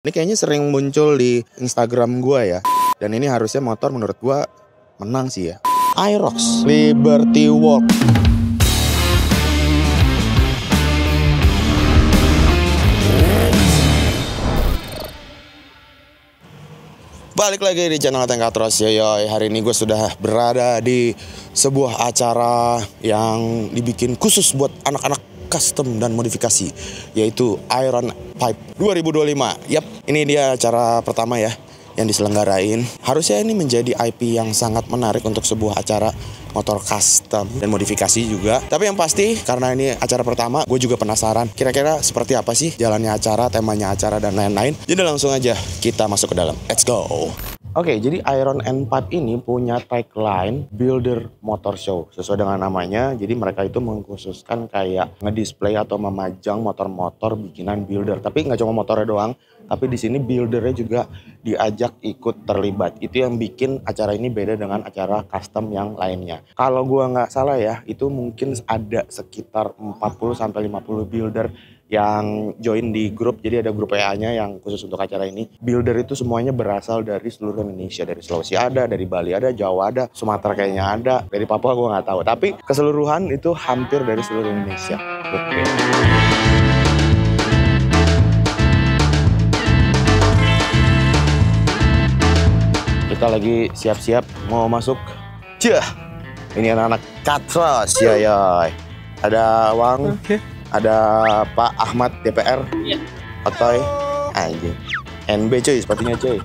Ini kayaknya sering muncul di Instagram gua ya. Dan ini harusnya motor menurut gua menang sih ya. Aerox Liberty Walk. Balik lagi di channel Tengkatros yoyoy. Hari ini gue sudah berada di sebuah acara yang dibikin khusus buat anak-anak custom dan modifikasi, yaitu Iron Pipe 2025. Yap, ini dia acara pertama ya yang diselenggarain. Harusnya ini menjadi IP yang sangat menarik untuk sebuah acara motor custom dan modifikasi juga. Tapi yang pasti karena ini acara pertama, gue juga penasaran kira-kira seperti apa sih jalannya acara, temanya acara dan lain-lain. Jadi langsung aja kita masuk ke dalam. Let's go. Oke, jadi Iron Pipe ini punya tagline Builder Motor Show. Sesuai dengan namanya, jadi mereka itu mengkhususkan kayak ngedisplay atau memajang motor-motor bikinan builder. Tapi nggak cuma motornya doang, tapi di sini buildernya juga diajak ikut terlibat. Itu yang bikin acara ini beda dengan acara custom yang lainnya. Kalau gua nggak salah ya, itu mungkin ada sekitar 40-50 builder yang join di grup. Jadi ada grup WA-nya yang khusus untuk acara ini. Builder itu semuanya berasal dari seluruh Indonesia. Dari Sulawesi ada, dari Bali ada, Jawa ada, Sumatera kayaknya ada, dari Papua gue nggak tahu. Tapi keseluruhan itu hampir dari seluruh Indonesia. Oke. Kita lagi siap-siap mau masuk. Cih, ini anak-anak Katros ya. Ada Wang. Ada Pak Ahmad DPR, Otoy, anjing, NB cuy, sepatunya cuy.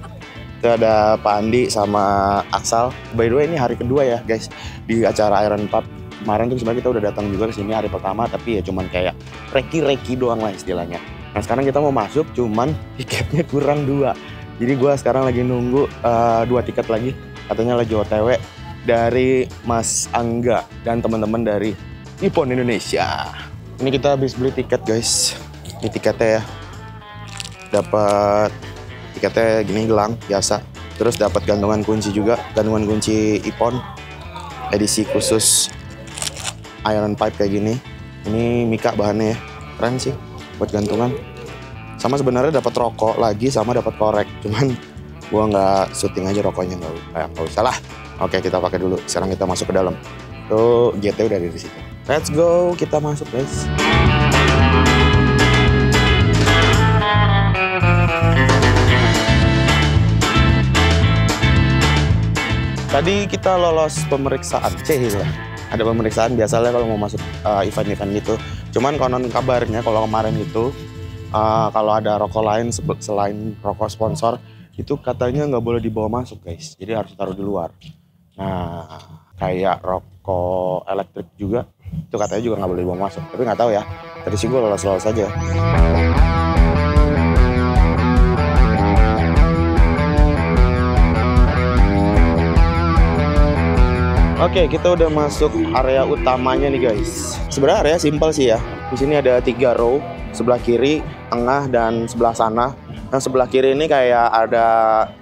Itu ada Pak Andi sama Aksal. By the way ini hari kedua ya guys di acara Iron Pipe. Kemarin tuh sebenarnya kita udah datang juga ke sini hari pertama, tapi ya cuman kayak reki-reki doang lah istilahnya. Nah sekarang kita mau masuk, cuman tiketnya kurang 2. Jadi gua sekarang lagi nunggu 2 tiket lagi. Katanya lagi OTW dari Mas Angga dan teman-teman dari Nippon Indonesia. Ini kita habis beli tiket guys. Ini tiketnya ya. Dapat tiketnya gini gelang biasa. Terus dapat gantungan kunci juga, gantungan kunci Ippon edisi khusus Iron Pipe kayak gini. Ini mika bahannya ya. Keren sih buat gantungan. Sama sebenarnya dapat rokok lagi sama dapat korek. Cuman gua nggak syuting aja rokoknya, nggak usah lah. Oke, kita pakai dulu. Sekarang kita masuk ke dalam. Tuh GT udah di situ. Let's go, kita masuk guys. Tadi kita lolos pemeriksaan, lah. Ada pemeriksaan biasanya kalau mau masuk event-event gitu. Cuman konon kabarnya kalau kemarin itu kalau ada rokok lain selain rokok sponsor itu katanya nggak boleh dibawa masuk guys. Jadi harus taruh di luar. Nah, kayak rokok elektrik juga itu katanya juga nggak boleh dibawa masuk, tapi nggak tahu ya. Tadi sih gue lolos-lolos aja. Oke, kita udah masuk area utamanya nih guys. Sebenarnya area simpel sih ya. Di sini ada 3 row, sebelah kiri, tengah, dan sebelah sana. Yang sebelah kiri ini kayak ada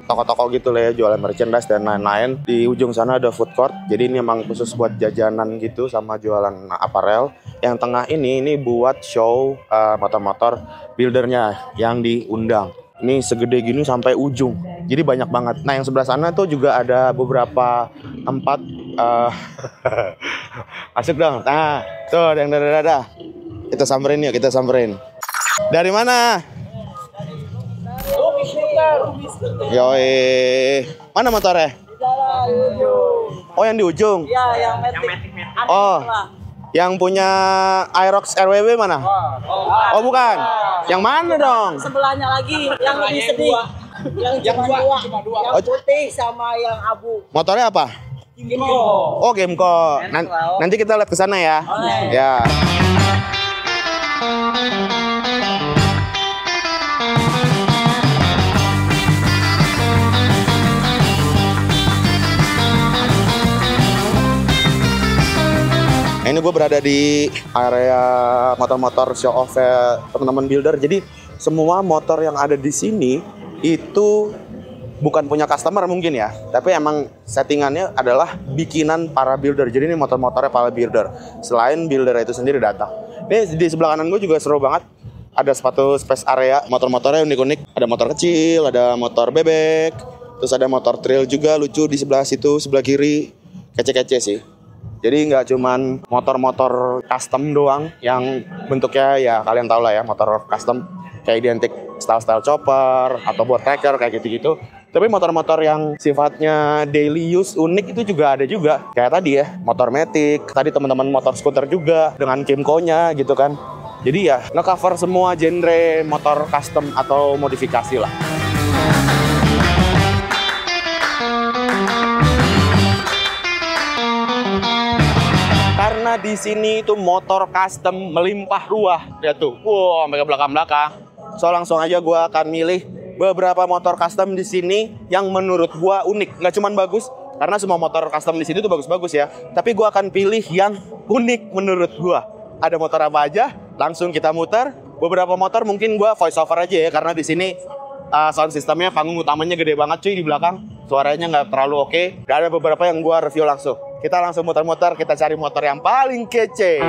toko-toko gitu lah ya, jualan merchandise dan lain-lain. Di ujung sana ada food court, jadi ini emang khusus buat jajanan gitu sama jualan aparel. Yang tengah ini buat show motor-motor buildernya yang diundang. Ini segede gini sampai ujung, jadi banyak banget. Nah yang sebelah sana tuh juga ada beberapa tempat. Masuk dong. Nah tuh yang dada. Kita samperin yuk, kita samperin. Dari mana? Yoi. Mana motornya? Oh yang di ujung? Iya yang metik. Oh yang punya Aerox RWB mana? Oh bukan. Yang mana dong? Sebelahnya lagi yang lebih sedih. Yang cuma dua. Yang putih sama yang abu. Motornya apa? Gimco. Oh Gimco. Nanti kita lihat ke sana ya. Ya. Nah, ini gue berada di area motor-motor show off teman-teman builder. Jadi semua motor yang ada di sini itu bukan punya customer mungkin ya, tapi emang settingannya adalah bikinan para builder. Jadi ini motor-motornya para builder. Selain builder itu sendiri datang. Ini di sebelah kanan gue juga seru banget. ada sepatu space area. Motor-motornya unik-unik. Ada motor kecil, ada motor bebek, terus ada motor trail juga lucu di sebelah situ, sebelah kiri. Kece-kece sih. Jadi nggak cuman motor-motor custom doang yang bentuknya ya kalian tau lah ya, motor custom kayak identik style-style chopper atau board tracker kayak gitu-gitu. Tapi motor-motor yang sifatnya daily use unik itu juga ada juga. Kayak tadi ya, motor Matic, tadi teman-teman motor scooter juga dengan Kymco-nya gitu kan. Jadi ya nge-cover semua genre motor custom atau modifikasi lah. Karena di sini itu motor custom melimpah ruah. Lihat tuh, wow, sampai ke belakang-belakang. So langsung aja gue akan milih beberapa motor custom di sini yang menurut gue unik. Nggak cuma bagus, karena semua motor custom di sini tuh bagus-bagus ya. Tapi gue akan pilih yang unik menurut gue. Ada motor apa aja? Langsung kita muter. Beberapa motor mungkin gue voice over aja ya, karena di sini sound systemnya, panggung utamanya gede banget cuy di belakang. Suaranya nggak terlalu oke. Dan ada beberapa yang gue review langsung. Kita langsung muter-muter, kita cari motor yang paling kece.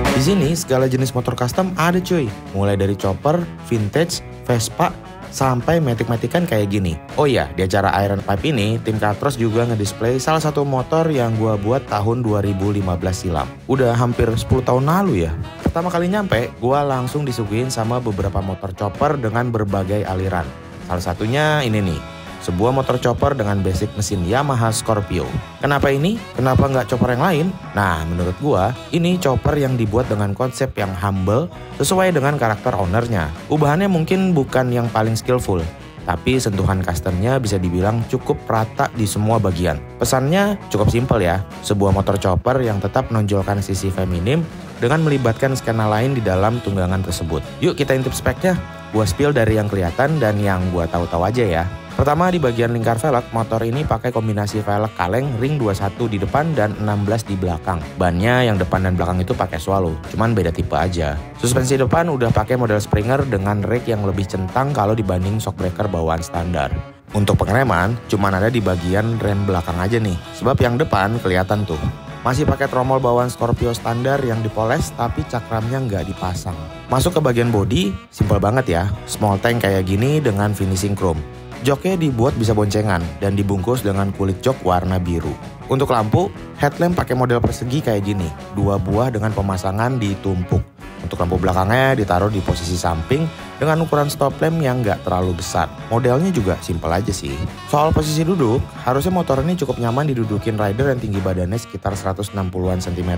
Di sini segala jenis motor custom ada cuy. Mulai dari chopper, vintage, Vespa, sampai matic-matikan kayak gini. Oh iya, di acara Iron Pipe ini, tim Katros juga ngedisplay salah satu motor yang gua buat tahun 2015 silam. Udah hampir 10 tahun lalu ya. Pertama kali nyampe, gua langsung disuguhin sama beberapa motor chopper dengan berbagai aliran. Salah satunya ini nih, sebuah motor chopper dengan basic mesin Yamaha Scorpio. Kenapa ini? Kenapa nggak chopper yang lain? Nah, menurut gua, ini chopper yang dibuat dengan konsep yang humble, sesuai dengan karakter ownernya. Ubahannya mungkin bukan yang paling skillful, tapi sentuhan customnya bisa dibilang cukup rata di semua bagian. Pesannya cukup simpel ya, sebuah motor chopper yang tetap menonjolkan sisi feminim dengan melibatkan skena lain di dalam tunggangan tersebut. Yuk kita intip speknya. Gua spill dari yang kelihatan dan yang gua tahu-tahu aja ya. Pertama, di bagian lingkar velg, motor ini pakai kombinasi velg kaleng ring 21 di depan dan 16 di belakang. Bannya yang depan dan belakang itu pakai swallow, cuman beda tipe aja. Suspensi depan udah pakai model Springer dengan rake yang lebih centang kalau dibanding shockbreaker bawaan standar. Untuk pengereman, cuman ada di bagian rem belakang aja nih, sebab yang depan kelihatan tuh. Masih pakai tromol bawaan Scorpio standar yang dipoles tapi cakramnya nggak dipasang. Masuk ke bagian bodi, simpel banget ya. Small tank kayak gini dengan finishing chrome. Joknya dibuat bisa boncengan dan dibungkus dengan kulit jok warna biru. Untuk lampu, headlamp pakai model persegi kayak gini. 2 buah dengan pemasangan ditumpuk. Untuk lampu belakangnya ditaruh di posisi samping dengan ukuran stop lamp yang nggak terlalu besar. Modelnya juga simpel aja sih. Soal posisi duduk, harusnya motor ini cukup nyaman didudukin rider yang tinggi badannya sekitar 160-an cm.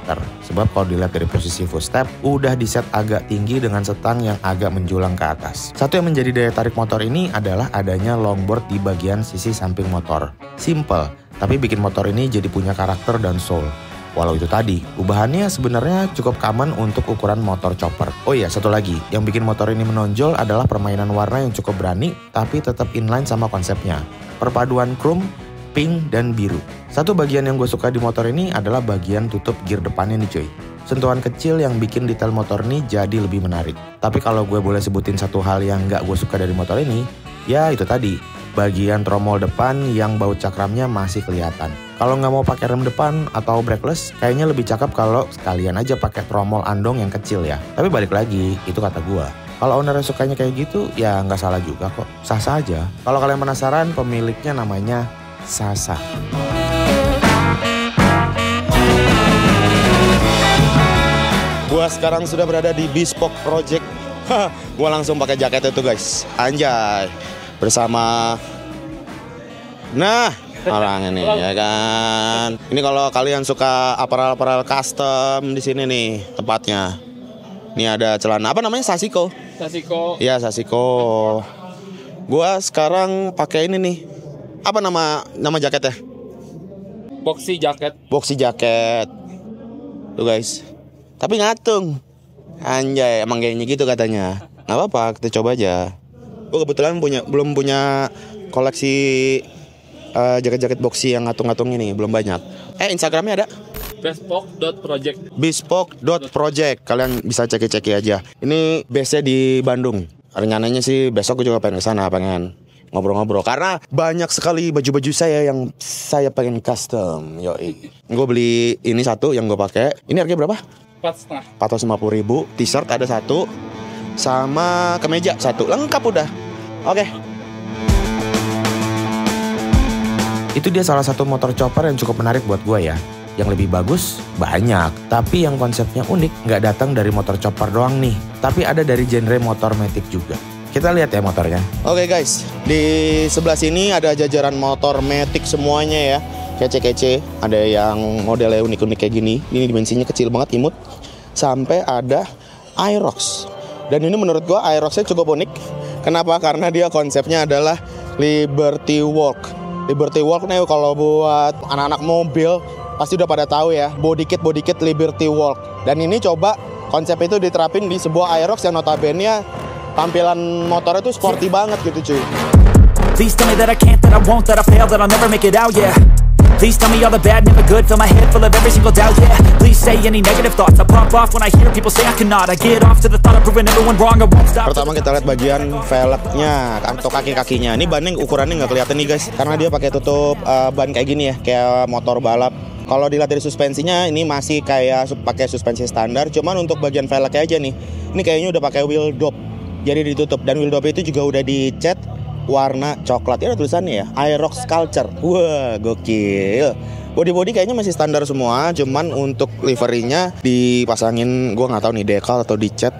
Sebab kalau dilihat dari posisi footstep, udah diset agak tinggi dengan setang yang agak menjulang ke atas. Satu yang menjadi daya tarik motor ini adalah adanya longboard di bagian sisi samping motor. Simple, tapi bikin motor ini jadi punya karakter dan soul. Walau itu tadi, ubahannya sebenarnya cukup common untuk ukuran motor chopper. Oh iya, satu lagi, yang bikin motor ini menonjol adalah permainan warna yang cukup berani, tapi tetap inline sama konsepnya. Perpaduan chrome, pink, dan biru. Satu bagian yang gue suka di motor ini adalah bagian tutup gear depannya nih cuy. Sentuhan kecil yang bikin detail motor ini jadi lebih menarik. Tapi kalau gue boleh sebutin satu hal yang gak gue suka dari motor ini, ya itu tadi, bagian tromol depan yang baut cakramnya masih kelihatan. Kalau nggak mau pakai rem depan atau brakeless, kayaknya lebih cakep kalau sekalian aja pakai tromol andong yang kecil ya. Tapi balik lagi, itu kata gua. Kalau owner sukanya kayak gitu, ya nggak salah juga kok. Sah-sah aja. Kalau kalian penasaran, pemiliknya namanya Sasa. Gua sekarang sudah berada di Bespoke Project. Gua langsung pakai jaket itu guys. Anjay. Bersama orang ini ya kan. Ini kalau kalian suka aparel-aparel custom di sini nih tempatnya. Ini ada celana apa namanya? Sasiko. Iya, Sasiko. Gua sekarang pakai ini nih. Apa nama jaketnya? Boxy jaket. Tuh guys. Tapi ngatung. Anjay, emang kayaknya gitu katanya. Nggak apa-apa, kita coba aja. Gue kebetulan belum punya koleksi jaket-jaket boxy yang ngatung-ngatung ini, belum banyak. Instagramnya ada? Bespoke.project. Kalian bisa ceki-ceki aja. Ini base-nya di Bandung. Rencananya sih besok gue juga pengen kesana, pengen ngobrol-ngobrol karena banyak sekali baju-baju saya yang saya pengen custom. Yoi. Gue beli ini satu yang gue pakai. Ini harganya berapa? 450.000. T-shirt ada satu, sama kemeja satu, lengkap udah. Oke. Itu dia salah satu motor chopper yang cukup menarik buat gue ya. Yang lebih bagus banyak, tapi yang konsepnya unik nggak datang dari motor chopper doang nih, tapi ada dari genre motor matic juga. Kita lihat ya motornya. Oke guys, di sebelah sini ada jajaran motor matic semuanya ya, kece-kece. Ada yang modelnya unik-unik kayak gini, ini dimensinya kecil banget, imut. Sampai ada Aerox. Dan ini menurut gua Aeroxnya cukup unik. Kenapa? Karena dia konsepnya adalah Liberty Walk. Liberty Walk nih kalau buat anak-anak mobil pasti udah pada tahu ya, body kit Liberty Walk. Dan ini coba konsep itu diterapin di sebuah Aerox yang notabene tampilan motornya tuh sporty banget gitu cuy. Please tell me that I can't, that I won't, that I fail, that I'll never make it out, yeah. Please tell me all the bad, never good, fill my head full of every single doubt, yeah. Please say any negative thoughts, I pop off when I hear people say I cannot. I get off to the thought of proving everyone wrong, I won't stop. Pertama kita lihat bagian velgnya atau kaki-kakinya. Ini bannya ukurannya nggak kelihatan nih guys, karena dia pakai tutup ban kayak gini ya, kayak motor balap. Kalau dilihat dari suspensinya ini masih kayak pakai suspensi standar, cuman untuk bagian velgnya aja nih, ini kayaknya udah pakai wheel dop, jadi ditutup. Dan wheel dop itu juga udah dicat warna coklat. Ini ada tulisannya ya, Aerox Culture. Wah, gokil. Body kayaknya masih standar semua, cuman untuk liverinya dipasangin, gue nggak tahu nih decal atau dicat.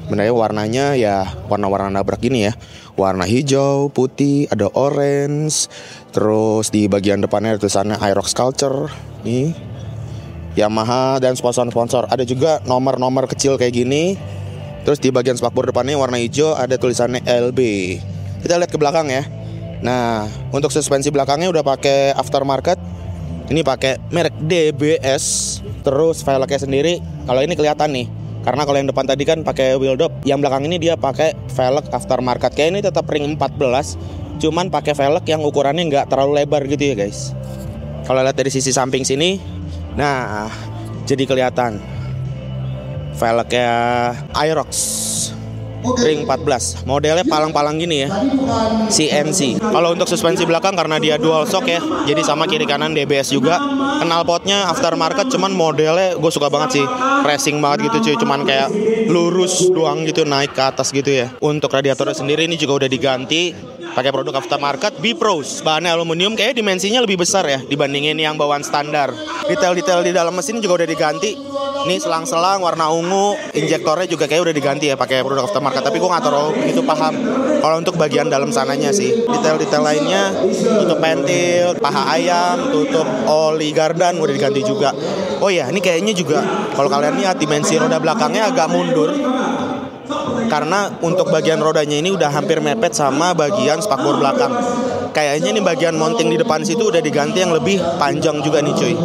Sebenarnya warnanya ya warna-warna nabrak gini ya, warna hijau, putih, ada orange. Terus di bagian depannya ada tulisannya Aerox Culture. Nih Yamaha dan sponsor-sponsor. Ada juga nomor-nomor kecil kayak gini. Terus di bagian spakbor depannya warna hijau ada tulisannya LB. Kita lihat ke belakang ya. Nah, untuk suspensi belakangnya udah pakai aftermarket. Ini pakai merek DBS. Terus velgnya sendiri, kalau ini kelihatan nih, karena kalau yang depan tadi kan pakai wheel dop, yang belakang ini dia pakai velg aftermarket. Kayak ini tetap ring 14, cuman pakai velg yang ukurannya nggak terlalu lebar gitu ya guys. Kalau lihat dari sisi samping sini, nah jadi kelihatan velgnya Aerox ring 14, modelnya palang-palang gini ya, CNC. Kalau untuk suspensi belakang karena dia dual shock ya, jadi sama kiri kanan DBS juga. Knalpotnya aftermarket, cuman modelnya gue suka banget sih, racing banget gitu cuy, cuman kayak lurus doang gitu, naik ke atas gitu ya. Untuk radiatornya sendiri ini juga udah diganti pakai produk aftermarket B-Pros, bahannya aluminium, kayak dimensinya lebih besar ya dibandingin yang bawaan standar. Detail-detail di dalam mesin juga udah diganti. Ini selang-selang warna ungu, injektornya juga kayak udah diganti ya pakai produk aftermarket, tapi gue nggak terlalu begitu paham kalau untuk bagian dalam sananya sih. Detail-detail lainnya, tutup pentil, paha ayam, tutup oli gardan udah diganti juga. Oh iya, ini kayaknya juga kalau kalian lihat dimensi roda belakangnya agak mundur, karena untuk bagian rodanya ini udah hampir mepet sama bagian spakbor belakang. Kayaknya nih bagian mounting di depan situ udah diganti yang lebih panjang juga nih cuy.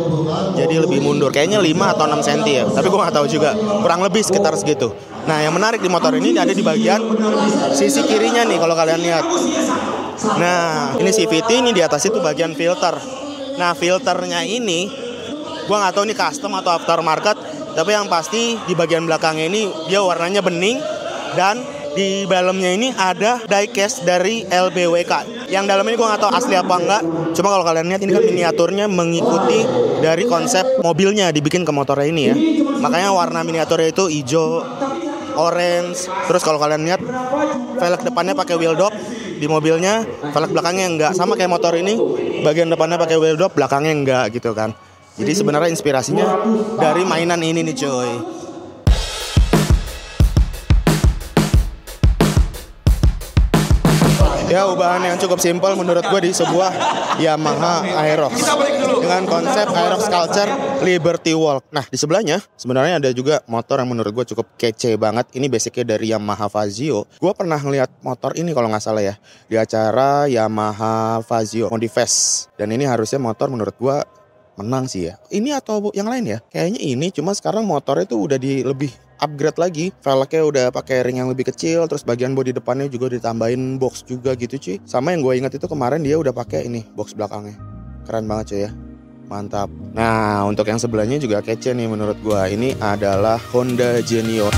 Jadi lebih mundur, kayaknya 5 atau 6 cm ya, tapi gue gak tahu juga, kurang lebih sekitar segitu. Nah yang menarik di motor ini ada di bagian sisi kirinya nih kalau kalian lihat. Nah ini CVT, ini di atas itu bagian filter. Nah filternya ini gue gak tahu ini custom atau aftermarket, tapi yang pasti di bagian belakangnya ini dia warnanya bening. Dan di dalamnya ini ada diecast dari LBWK. Yang dalam ini gue gak tahu asli apa enggak. Cuma kalau kalian lihat ini kan miniaturnya mengikuti dari konsep mobilnya dibikin ke motornya ini ya. Makanya warna miniaturnya itu hijau, orange. Terus kalau kalian lihat velg depannya pakai wheel dop di mobilnya, velg belakangnya enggak. Sama kayak motor ini, bagian depannya pakai wheel dop, belakangnya enggak gitu kan. Jadi sebenarnya inspirasinya dari mainan ini nih coy. Ya ubahan yang cukup simpel menurut gue di sebuah Yamaha Aerox dengan konsep Aerox Culture Liberty Walk. Nah di sebelahnya sebenarnya ada juga motor yang menurut gue cukup kece banget. Ini basicnya dari Yamaha Fazio. Gue pernah ngeliat motor ini kalau nggak salah ya di acara Yamaha Fazio Modifest. Dan ini harusnya motor menurut gue menang sih ya. Ini atau yang lain ya? Kayaknya ini, cuma sekarang motornya tuh udah di lebih upgrade lagi. Velgnya udah pakai ring yang lebih kecil, terus bagian bodi depannya juga ditambahin box juga gitu cuy. Sama yang gue ingat itu kemarin dia udah pakai ini box belakangnya. Keren banget cuy ya. Mantap. Nah, untuk yang sebelahnya juga kece nih menurut gue. Ini adalah Honda Genio.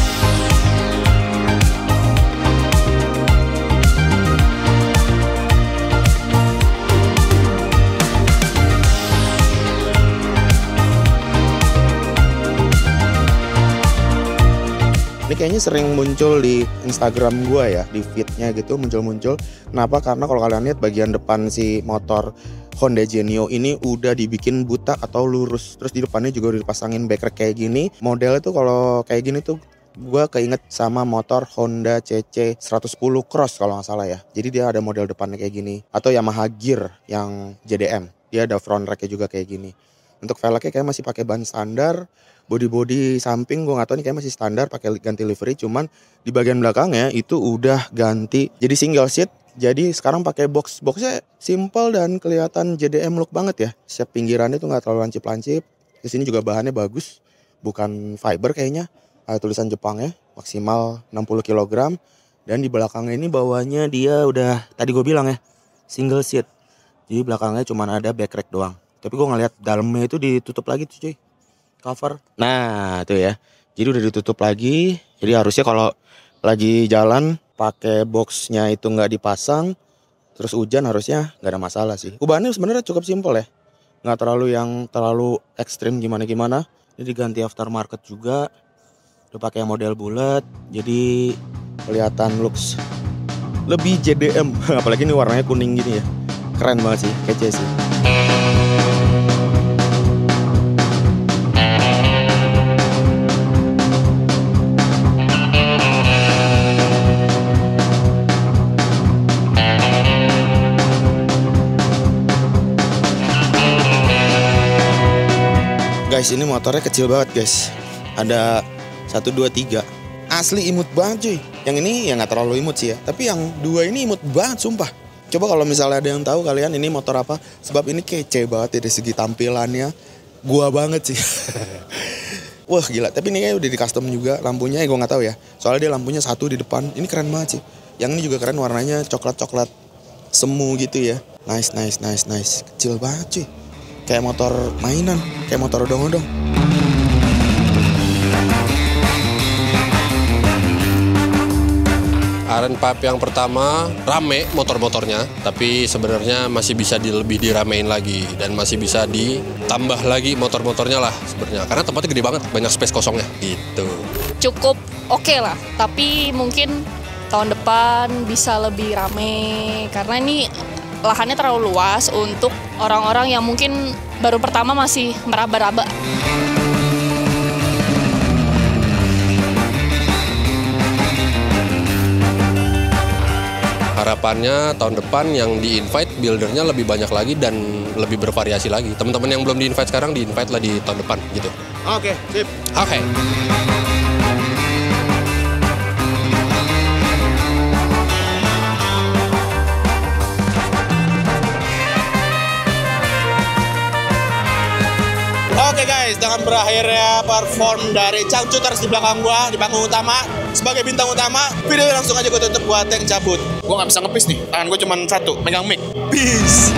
Ini kayaknya sering muncul di Instagram gua ya, di feednya gitu muncul-muncul. Kenapa? Karena kalau kalian lihat bagian depan si motor Honda Genio ini udah dibikin buta atau lurus. Terus di depannya juga udah dipasangin backrest kayak gini. Modelnya tuh kalau kayak gini tuh gue keinget sama motor Honda CC 110 Cross kalau nggak salah ya. Jadi dia ada model depannya kayak gini. Atau Yamaha Gear yang JDM. Dia ada front racknya juga kayak gini. Untuk velgnya kayak masih pakai ban standar. Body samping gue nggak tahu nih kayak masih standar pakai ganti livery. Cuman di bagian belakangnya itu udah ganti jadi single seat. Jadi sekarang pakai boxnya simple dan kelihatan JDM look banget ya. Siap pinggirannya tuh nggak terlalu lancip-lancip. Di sini juga bahannya bagus. Bukan fiber kayaknya. Ada tulisan Jepangnya maksimal 60 kg dan di belakangnya ini bawahnya dia udah tadi gue bilang ya single seat, jadi belakangnya cuma ada backrest doang, tapi gue ngeliat dalamnya itu ditutup lagi tuh cuy, cover. Nah tuh ya, jadi udah ditutup lagi, jadi harusnya kalau lagi jalan pakai boxnya itu nggak dipasang terus hujan harusnya nggak ada masalah sih. Ubahannya sebenarnya cukup simpel ya, nggak terlalu ekstrim gimana. Ini diganti aftermarket juga. Udah pakai model bulat, jadi kelihatan looks lebih JDM. Apalagi ini warnanya kuning gini ya, keren banget sih, kece sih. Guys, ini motornya kecil banget guys. Ada 1, 2, 3. Asli imut banget cuy. Yang ini ya nggak terlalu imut sih ya. Tapi yang dua ini imut banget sumpah. Coba kalau misalnya ada yang tahu kalian ini motor apa. Sebab ini kece banget ya dari segi tampilannya. Gua banget sih. Wah gila. Tapi ini kayaknya udah di custom juga. Lampunya gue nggak tahu ya. Soalnya dia lampunya satu di depan. Ini keren banget sih. Yang ini juga keren, warnanya coklat-coklat semu gitu ya. Nice. Kecil banget cuy. Kayak motor mainan. Kayak motor odong-odong. Aren Pipe yang pertama rame motor-motornya, tapi sebenarnya masih bisa lebih diramein lagi dan masih bisa ditambah lagi motor-motornya lah sebenarnya, karena tempatnya gede banget, banyak space kosongnya gitu. Cukup oke lah, tapi mungkin tahun depan bisa lebih rame karena ini lahannya terlalu luas untuk orang-orang yang mungkin baru pertama masih meraba-raba. Harapannya tahun depan yang di-invite buildernya lebih banyak lagi dan lebih bervariasi lagi. Teman-teman yang belum di-invite sekarang, di-invite lah di tahun depan gitu. Oke, sip. Oke. Oke guys, dengan berakhirnya perform dari Cangcuters di belakang gua di panggung utama sebagai bintang utama, video langsung aja gue tutup buat yang cabut. Gua nggak bisa ngepis nih, tangan gue cuma satu, megang mic. Peace.